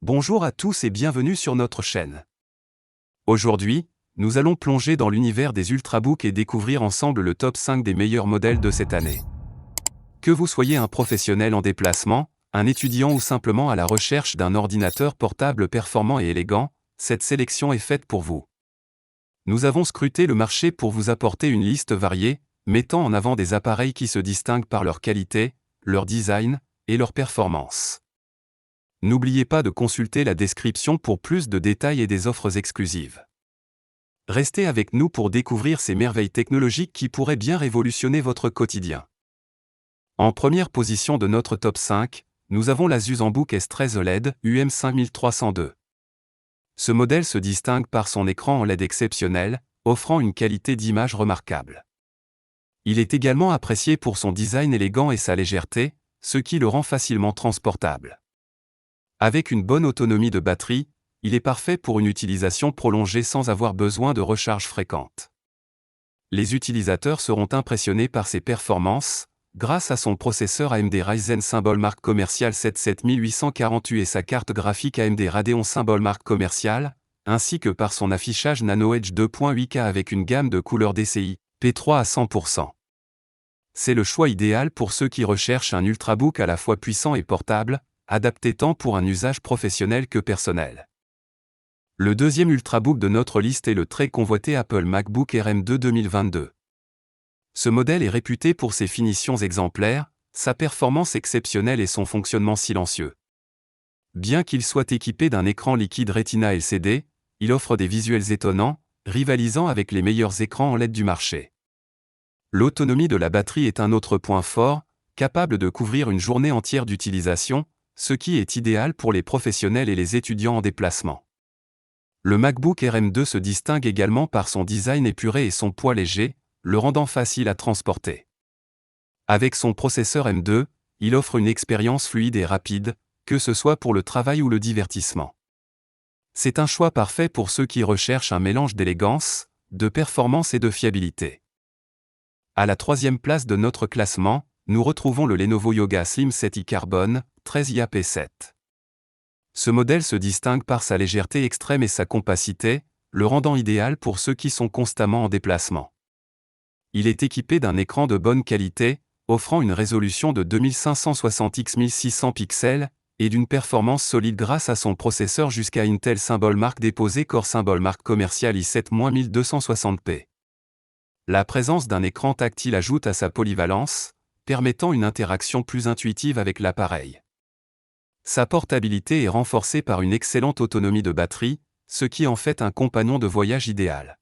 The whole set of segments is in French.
Bonjour à tous et bienvenue sur notre chaîne. Aujourd'hui, nous allons plonger dans l'univers des ultrabooks et découvrir ensemble le top 5 des meilleurs modèles de cette année. Que vous soyez un professionnel en déplacement, un étudiant ou simplement à la recherche d'un ordinateur portable performant et élégant, cette sélection est faite pour vous. Nous avons scruté le marché pour vous apporter une liste variée, mettant en avant des appareils qui se distinguent par leur qualité, leur design et leur performance. N'oubliez pas de consulter la description pour plus de détails et des offres exclusives. Restez avec nous pour découvrir ces merveilles technologiques qui pourraient bien révolutionner votre quotidien. En première position de notre top 5, nous avons l'Asus ZenBook S13 OLED UM5302. Ce modèle se distingue par son écran OLED exceptionnel, offrant une qualité d'image remarquable. Il est également apprécié pour son design élégant et sa légèreté, ce qui le rend facilement transportable. Avec une bonne autonomie de batterie, il est parfait pour une utilisation prolongée sans avoir besoin de recharge fréquente. Les utilisateurs seront impressionnés par ses performances, grâce à son processeur AMD Ryzen symbole marque commerciale 7848 et sa carte graphique AMD Radeon symbole marque commerciale, ainsi que par son affichage Nano Edge 2.8K avec une gamme de couleurs DCI P3 à 100%. C'est le choix idéal pour ceux qui recherchent un ultrabook à la fois puissant et portable, adapté tant pour un usage professionnel que personnel. Le deuxième ultrabook de notre liste est le très convoité Apple MacBook Air M2 2022. Ce modèle est réputé pour ses finitions exemplaires, sa performance exceptionnelle et son fonctionnement silencieux. Bien qu'il soit équipé d'un écran liquide Retina LCD, il offre des visuels étonnants, rivalisant avec les meilleurs écrans OLED du marché. L'autonomie de la batterie est un autre point fort, capable de couvrir une journée entière d'utilisation, ce qui est idéal pour les professionnels et les étudiants en déplacement. Le MacBook Air M2 se distingue également par son design épuré et son poids léger, le rendant facile à transporter. Avec son processeur M2, il offre une expérience fluide et rapide, que ce soit pour le travail ou le divertissement. C'est un choix parfait pour ceux qui recherchent un mélange d'élégance, de performance et de fiabilité. À la troisième place de notre classement, nous retrouvons le Lenovo Yoga Slim 7i Carbone 13IA P7. Ce modèle se distingue par sa légèreté extrême et sa compacité, le rendant idéal pour ceux qui sont constamment en déplacement. Il est équipé d'un écran de bonne qualité, offrant une résolution de 2560 x 1600 pixels, et d'une performance solide grâce à son processeur jusqu'à Intel symbole marque déposé Core symbole marque commerciale i7-1260p. La présence d'un écran tactile ajoute à sa polyvalence, permettant une interaction plus intuitive avec l'appareil. Sa portabilité est renforcée par une excellente autonomie de batterie, ce qui en fait un compagnon de voyage idéal.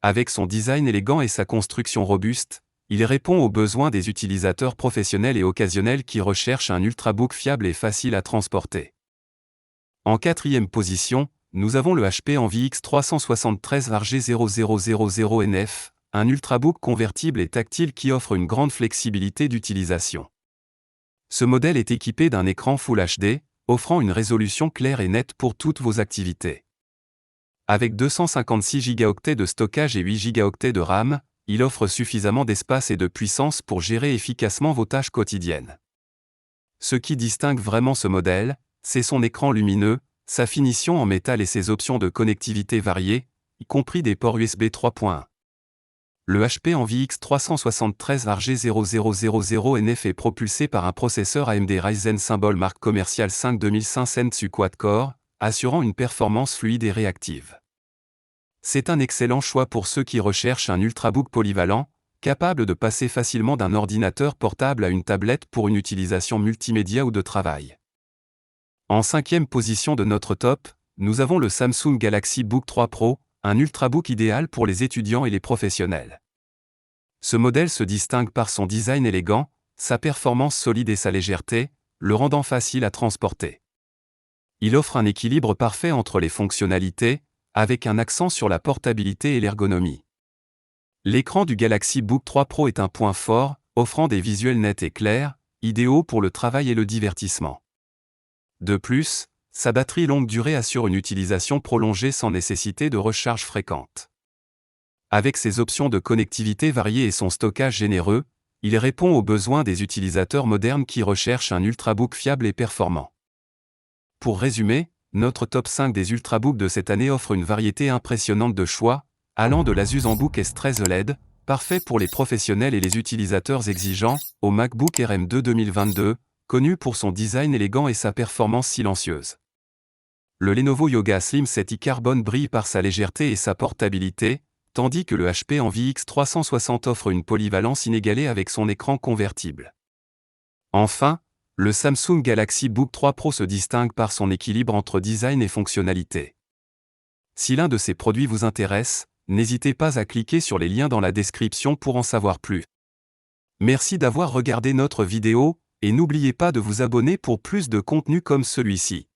Avec son design élégant et sa construction robuste, il répond aux besoins des utilisateurs professionnels et occasionnels qui recherchent un ultrabook fiable et facile à transporter. En quatrième position, nous avons le HP Envy X373 RG0000NF, un ultrabook convertible et tactile qui offre une grande flexibilité d'utilisation. Ce modèle est équipé d'un écran Full HD, offrant une résolution claire et nette pour toutes vos activités. Avec 256 Go de stockage et 8 Go de RAM, il offre suffisamment d'espace et de puissance pour gérer efficacement vos tâches quotidiennes. Ce qui distingue vraiment ce modèle, c'est son écran lumineux, sa finition en métal et ses options de connectivité variées, y compris des ports USB 3.1. Le HP Envy X373 RG0000NF est propulsé par un processeur AMD Ryzen symbole marque commerciale 5 2500 quad-core, assurant une performance fluide et réactive. C'est un excellent choix pour ceux qui recherchent un ultrabook polyvalent, capable de passer facilement d'un ordinateur portable à une tablette pour une utilisation multimédia ou de travail. En cinquième position de notre top, nous avons le Samsung Galaxy Book 3 Pro, un ultrabook idéal pour les étudiants et les professionnels. Ce modèle se distingue par son design élégant, sa performance solide et sa légèreté, le rendant facile à transporter. Il offre un équilibre parfait entre les fonctionnalités, avec un accent sur la portabilité et l'ergonomie. L'écran du Galaxy Book 3 Pro est un point fort, offrant des visuels nets et clairs, idéaux pour le travail et le divertissement. De plus, sa batterie longue durée assure une utilisation prolongée sans nécessité de recharge fréquente. Avec ses options de connectivité variées et son stockage généreux, il répond aux besoins des utilisateurs modernes qui recherchent un ultrabook fiable et performant. Pour résumer, notre top 5 des Ultrabooks de cette année offre une variété impressionnante de choix, allant de l'Asus ZenBook S13 OLED, parfait pour les professionnels et les utilisateurs exigeants, au MacBook Air M2 2022, connu pour son design élégant et sa performance silencieuse. Le Lenovo Yoga Slim 7i Carbone brille par sa légèreté et sa portabilité, tandis que le HP Envy X360 offre une polyvalence inégalée avec son écran convertible. Enfin, le Samsung Galaxy Book 3 Pro se distingue par son équilibre entre design et fonctionnalité. Si l'un de ces produits vous intéresse, n'hésitez pas à cliquer sur les liens dans la description pour en savoir plus. Merci d'avoir regardé notre vidéo, et n'oubliez pas de vous abonner pour plus de contenu comme celui-ci.